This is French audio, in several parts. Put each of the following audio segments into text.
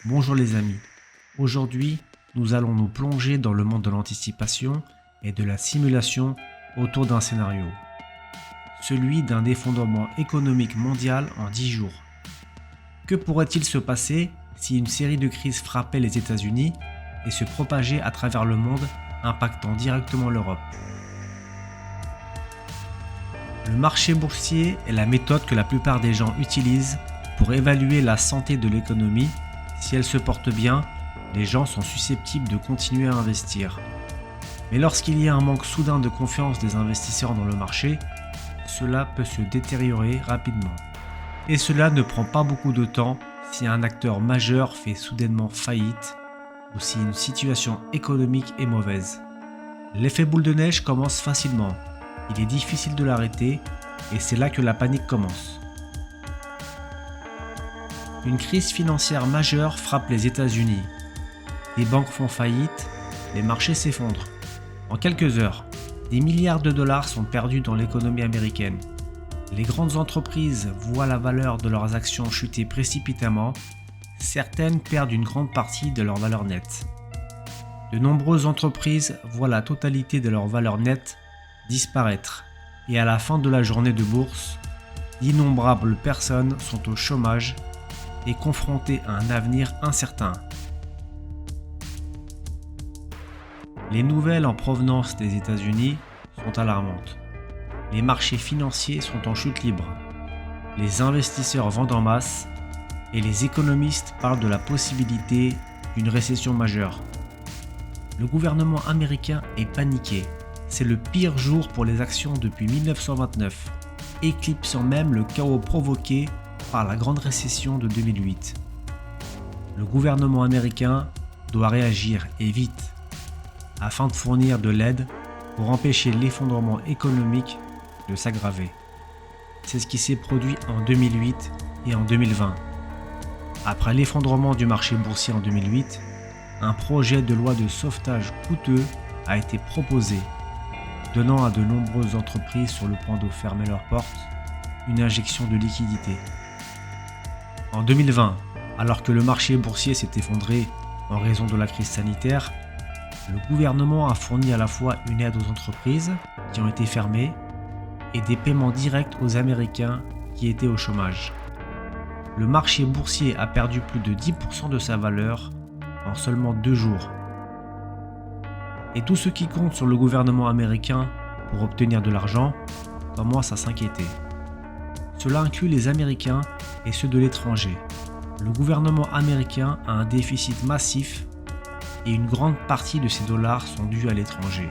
Bonjour les amis, aujourd'hui nous allons nous plonger dans le monde de l'anticipation et de la simulation autour d'un scénario, celui d'un effondrement économique mondial en 10 jours. Que pourrait-il se passer si une série de crises frappait les États-Unis et se propageait à travers le monde, impactant directement l'Europe? Le marché boursier est la méthode que la plupart des gens utilisent pour évaluer la santé de l'économie. Si elle se porte bien, les gens sont susceptibles de continuer à investir. Mais lorsqu'il y a un manque soudain de confiance des investisseurs dans le marché, cela peut se détériorer rapidement. Et cela ne prend pas beaucoup de temps si un acteur majeur fait soudainement faillite ou si une situation économique est mauvaise. L'effet boule de neige commence facilement. Il est difficile de l'arrêter et c'est là que la panique commence. Une crise financière majeure frappe les États-Unis. Les banques font faillite, les marchés s'effondrent. En quelques heures, des milliards de dollars sont perdus dans l'économie américaine. Les grandes entreprises voient la valeur de leurs actions chuter précipitamment. Certaines perdent une grande partie de leur valeur nette. De nombreuses entreprises voient la totalité de leur valeur nette disparaître. Et à la fin de la journée de bourse, d'innombrables personnes sont au chômage et confrontées à un avenir incertain. Les nouvelles en provenance des États-Unis sont alarmantes. Les marchés financiers sont en chute libre. Les investisseurs vendent en masse et les économistes parlent de la possibilité d'une récession majeure. Le gouvernement américain est paniqué. C'est le pire jour pour les actions depuis 1929, éclipsant même le chaos provoqué par la grande récession de 2008. Le gouvernement américain doit réagir et vite, afin de fournir de l'aide pour empêcher l'effondrement économique de s'aggraver. C'est ce qui s'est produit en 2008 et en 2020. Après l'effondrement du marché boursier en 2008, un projet de loi de sauvetage coûteux a été proposé, donnant à de nombreuses entreprises sur le point de fermer leurs portes une injection de liquidité. En 2020, alors que le marché boursier s'est effondré en raison de la crise sanitaire, le gouvernement a fourni à la fois une aide aux entreprises qui ont été fermées et des paiements directs aux Américains qui étaient au chômage. Le marché boursier a perdu plus de 10% de sa valeur en seulement 2 jours. Et tous ceux qui comptent sur le gouvernement américain pour obtenir de l'argent commencent à s'inquiéter. Cela inclut les Américains et ceux de l'étranger. Le gouvernement américain a un déficit massif et une grande partie de ces dollars sont dus à l'étranger.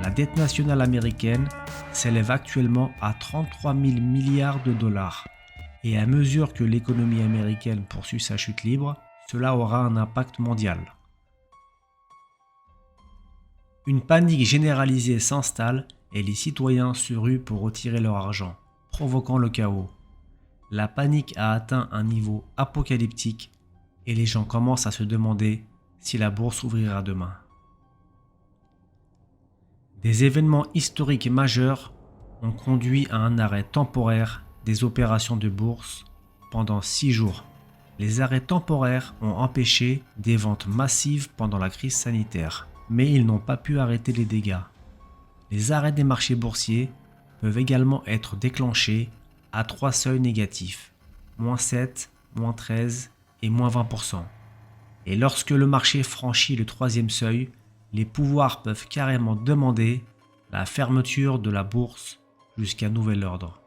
La dette nationale américaine s'élève actuellement à 33 000 milliards de dollars. Et à mesure que l'économie américaine poursuit sa chute libre, cela aura un impact mondial. Une panique généralisée s'installe et les citoyens se ruent pour retirer leur argent, provoquant le chaos. La panique a atteint un niveau apocalyptique et les gens commencent à se demander si la bourse ouvrira demain. Des événements historiques majeurs ont conduit à un arrêt temporaire des opérations de bourse pendant 6 jours. Les arrêts temporaires ont empêché des ventes massives pendant la crise sanitaire, mais ils n'ont pas pu arrêter les dégâts. Les arrêts des marchés boursiers peuvent également être déclenchés à 3 seuils négatifs, -7, -13 et -20%. Et lorsque le marché franchit le 3e seuil, les pouvoirs peuvent carrément demander la fermeture de la bourse jusqu'à nouvel ordre.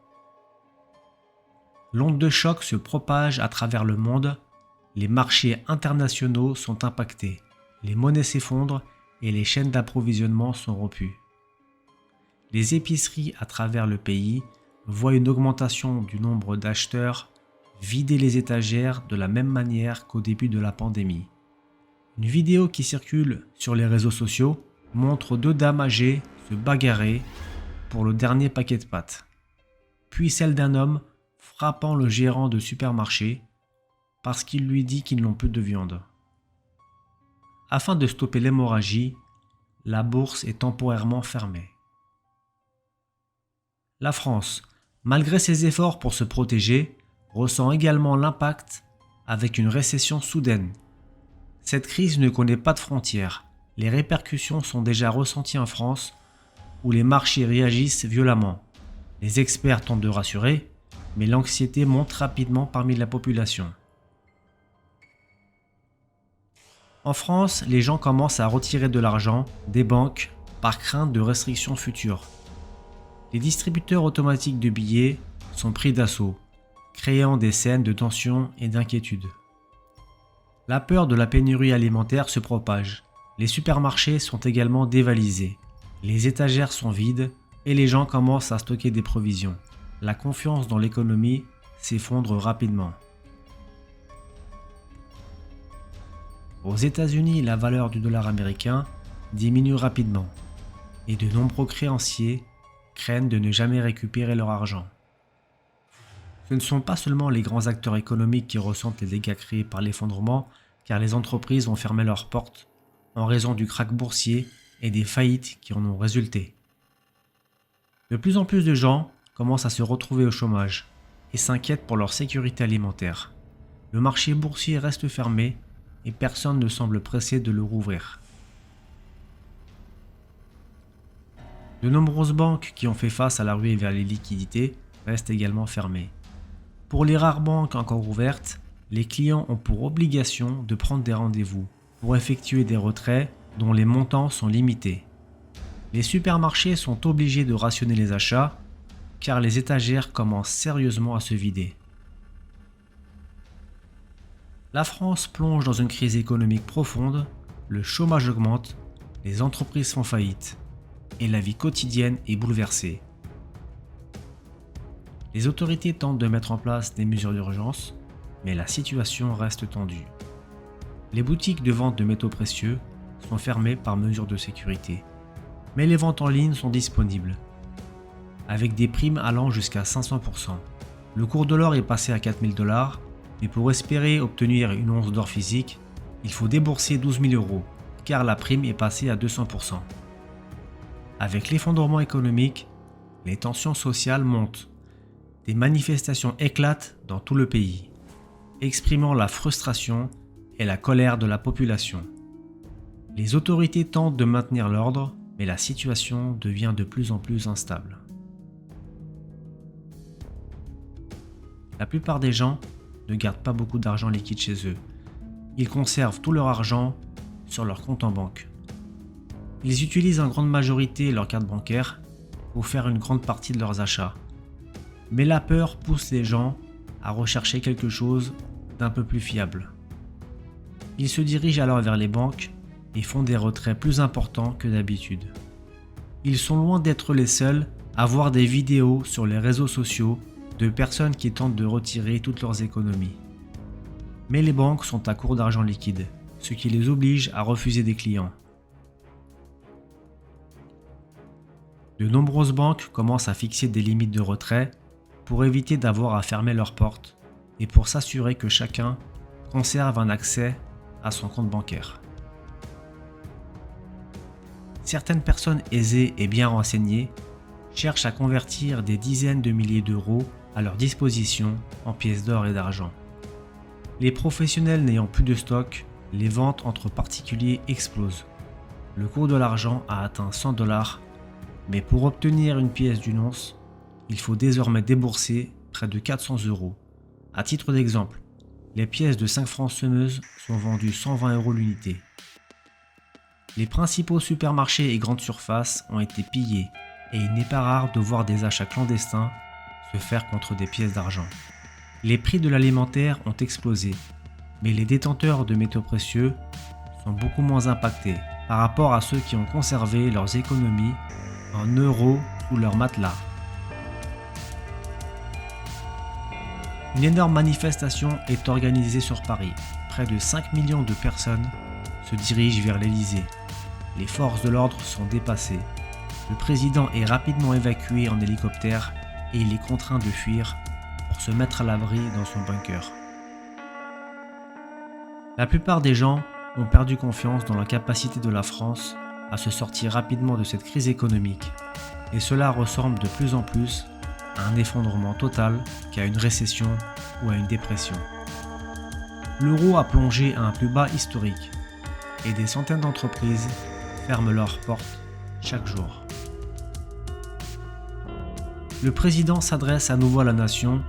L'onde de choc se propage à travers le monde, les marchés internationaux sont impactés, les monnaies s'effondrent et les chaînes d'approvisionnement sont rompues. Les épiceries à travers le pays voient une augmentation du nombre d'acheteurs vider les étagères de la même manière qu'au début de la pandémie. Une vidéo qui circule sur les réseaux sociaux montre 2 dames âgées se bagarrer pour le dernier paquet de pâtes, puis celle d'un homme frappant le gérant de supermarché parce qu'il lui dit qu'ils n'ont plus de viande. Afin de stopper l'hémorragie, la bourse est temporairement fermée. La France, malgré ses efforts pour se protéger, ressent également l'impact avec une récession soudaine. Cette crise ne connaît pas de frontières. Les répercussions sont déjà ressenties en France, où les marchés réagissent violemment. Les experts tentent de rassurer, mais l'anxiété monte rapidement parmi la population. En France, les gens commencent à retirer de l'argent des banques par crainte de restrictions futures. Les distributeurs automatiques de billets sont pris d'assaut, créant des scènes de tension et d'inquiétude. La peur de la pénurie alimentaire se propage. Les supermarchés sont également dévalisés. Les étagères sont vides et les gens commencent à stocker des provisions. La confiance dans l'économie s'effondre rapidement. Aux États-Unis, la valeur du dollar américain diminue rapidement et de nombreux créanciers craignent de ne jamais récupérer leur argent. Ce ne sont pas seulement les grands acteurs économiques qui ressentent les dégâts créés par l'effondrement, car les entreprises ont fermé leurs portes en raison du krach boursier et des faillites qui en ont résulté. De plus en plus de gens commencent à se retrouver au chômage et s'inquiètent pour leur sécurité alimentaire. Le marché boursier reste fermé et personne ne semble pressé de le rouvrir. De nombreuses banques qui ont fait face à la ruée vers les liquidités restent également fermées. Pour les rares banques encore ouvertes, les clients ont pour obligation de prendre des rendez-vous pour effectuer des retraits dont les montants sont limités. Les supermarchés sont obligés de rationner les achats car les étagères commencent sérieusement à se vider. La France plonge dans une crise économique profonde, le chômage augmente, les entreprises font faillite et la vie quotidienne est bouleversée. Les autorités tentent de mettre en place des mesures d'urgence, mais la situation reste tendue. Les boutiques de vente de métaux précieux sont fermées par mesure de sécurité, mais les ventes en ligne sont disponibles, avec des primes allant jusqu'à 500%. Le cours de l'or est passé à 4 000 $, mais pour espérer obtenir une once d'or physique, il faut débourser 12 000 €, car la prime est passée à 200%. Avec l'effondrement économique, les tensions sociales montent. Des manifestations éclatent dans tout le pays, exprimant la frustration et la colère de la population. Les autorités tentent de maintenir l'ordre, mais la situation devient de plus en plus instable. La plupart des gens ne gardent pas beaucoup d'argent liquide chez eux. Ils conservent tout leur argent sur leur compte en banque. Ils utilisent en grande majorité leur carte bancaire pour faire une grande partie de leurs achats. Mais la peur pousse les gens à rechercher quelque chose d'un peu plus fiable. Ils se dirigent alors vers les banques et font des retraits plus importants que d'habitude. Ils sont loin d'être les seuls à voir des vidéos sur les réseaux sociaux de personnes qui tentent de retirer toutes leurs économies. Mais les banques sont à court d'argent liquide, ce qui les oblige à refuser des clients. De nombreuses banques commencent à fixer des limites de retrait pour éviter d'avoir à fermer leurs portes et pour s'assurer que chacun conserve un accès à son compte bancaire. Certaines personnes aisées et bien renseignées cherchent à convertir des dizaines de milliers d'euros à leur disposition en pièces d'or et d'argent. Les professionnels n'ayant plus de stock, les ventes entre particuliers explosent. Le cours de l'argent a atteint 100 $, mais pour obtenir une pièce d'une once, il faut désormais débourser près de 400 €. À titre d'exemple, les pièces de 5 francs semeuses sont vendues 120 € l'unité. Les principaux supermarchés et grandes surfaces ont été pillés et il n'est pas rare de voir des achats clandestins se faire contre des pièces d'argent. Les prix de l'alimentaire ont explosé, mais les détenteurs de métaux précieux sont beaucoup moins impactés par rapport à ceux qui ont conservé leurs économies en euros sous leur matelas. Une énorme manifestation est organisée sur Paris. Près de 5 millions de personnes se dirigent vers l'Élysée. Les forces de l'ordre sont dépassées. Le président est rapidement évacué en hélicoptère et il est contraint de fuir pour se mettre à l'abri dans son bunker. La plupart des gens ont perdu confiance dans la capacité de la France à se sortir rapidement de cette crise économique, et cela ressemble de plus en plus à un effondrement total qu'à une récession ou à une dépression. L'euro a plongé à un plus bas historique et des centaines d'entreprises ferment leurs portes chaque jour. Le président s'adresse à nouveau à la nation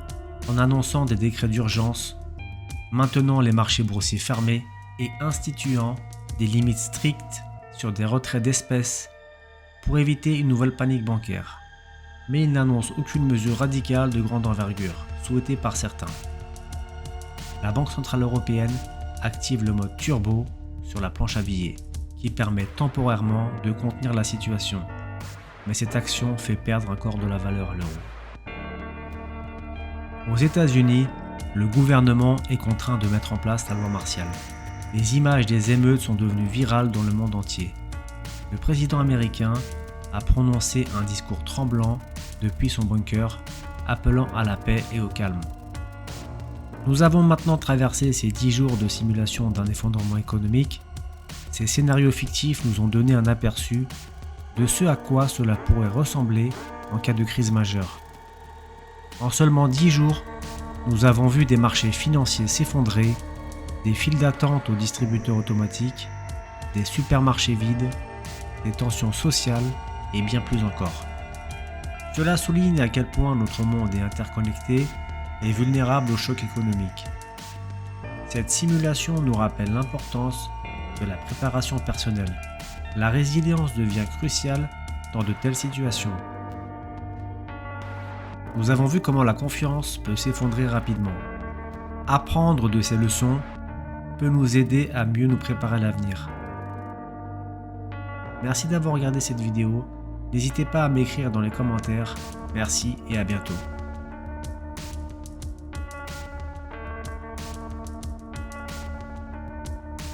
en annonçant des décrets d'urgence, maintenant les marchés boursiers fermés et instituant des limites strictes sur des retraits d'espèces pour éviter une nouvelle panique bancaire. Mais il n'annonce aucune mesure radicale de grande envergure, souhaitée par certains. La Banque Centrale Européenne active le mode turbo sur la planche à billets, qui permet temporairement de contenir la situation. Mais cette action fait perdre encore de la valeur à l'euro. Aux États-Unis, le gouvernement est contraint de mettre en place la loi martiale. Les images des émeutes sont devenues virales dans le monde entier. Le président américain a prononcé un discours tremblant depuis son bunker, appelant à la paix et au calme. Nous avons maintenant traversé ces 10 jours de simulation d'un effondrement économique. Ces scénarios fictifs nous ont donné un aperçu de ce à quoi cela pourrait ressembler en cas de crise majeure. En seulement 10 jours, nous avons vu des marchés financiers s'effondrer, des files d'attente aux distributeurs automatiques, des supermarchés vides, des tensions sociales et bien plus encore. Cela souligne à quel point notre monde est interconnecté et vulnérable aux chocs économiques. Cette simulation nous rappelle l'importance de la préparation personnelle. La résilience devient cruciale dans de telles situations. Nous avons vu comment la confiance peut s'effondrer rapidement. Apprendre de ces leçons peut nous aider à mieux nous préparer à l'avenir. Merci d'avoir regardé cette vidéo. N'hésitez pas à m'écrire dans les commentaires. Merci et à bientôt.